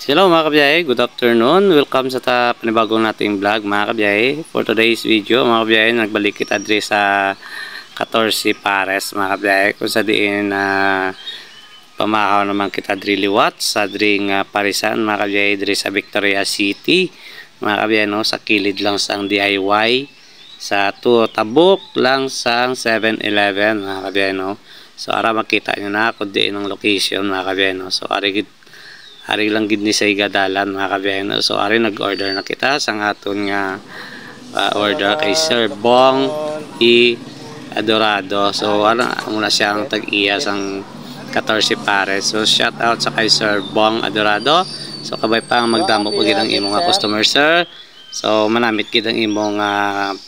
Hello mga kabiyahe, good afternoon. Welcome sa panibagong nating vlog mga kabiyahe. For today's video mga kabiyahe, nagbalik kita diri sa 14 Pares mga kabiyahe. Kung sa diin pamahaw naman kita diri liwat sa diri Parisan mga kabiyahe, diri sa Victoria City mga kabiyahe, no? Sa kilid lang sang DIY sa tabok lang sang 7-Eleven mga kabiyahe, no? So ara makita nyo na kung diin ang location mga kabiyahe, no? So ari lang gid ni sa igadalan mga kabiyahe, no? So ari nag-order na kita sang aton nga order kay Sir Bong E. Adorado. So ano muna siyang tag-iya sang 14 Pares. So shout out sa kay Sir Bong Adorado. So kabay pa magdamo pag ang imong nga customer sir. So manamit gid ang imong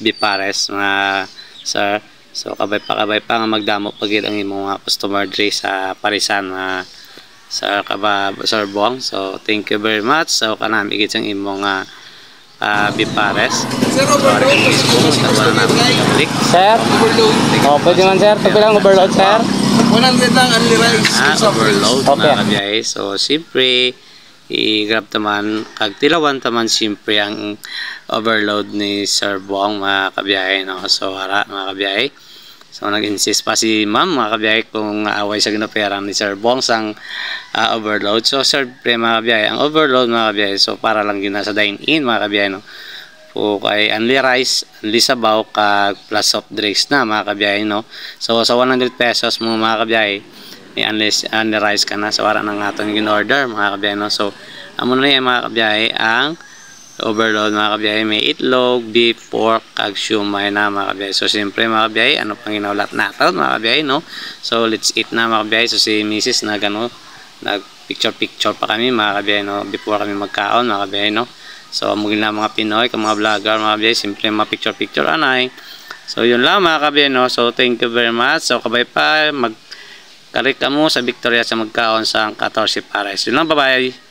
bipares mga sir. So kabay pa nga magdamo pag ang imong customer diri sa Parisan Sir Bong. So thank you very much. So kanami gid sang imong bipares. Sir, overload. Sir? Oh, pwede man sir. Ito lang overload sir. 100 lang only rice. Overload okay. Na kabiyahe. So siyempre i-grab taman kag tilawan taman siyempre ang overload ni Sir Bong mga kabiyahe, no? So hara mga kabiyahe. So nag-insist pa si ma'am mga kabiyahe kung away sa ginaperan ni Sir Bong sang overload. So siyempre mga kabiyahe, ang overload mga kabiyahe, so para lang yun sa dine-in mga kabiyahe, no? Po kay only rice, only sabaw kag plus soft drinks na mga kabiyahe, no? So sa 100 pesos mo mga kabiyahe, only rice ka na. So wala nang aton gin-order mga kabiyahe, no? So amo na yan mga kabiyahe ang overload mga kabiyahe. May itlog, beef, pork, kag siumay na mga kabiyahe. So siyempre mga kabiyahe, ano pang ginaulat natin mga kabiyahe, no? So let's eat na mga kabiyahe. So si Mrs. na gano, nag picture pa kami mga kabiyahe, no? Before kami magkaon mga kabiyahe, no? So mugin na mga Pinoy, mga vlogger mga kabiyahe, siyempre mga picture anay. So yun lang mga kabiyahe, no? So thank you very much. So kabay pa magkarik ka mo sa Victoria sa magkaon sa 14 Pares. Yun lang, bye bye.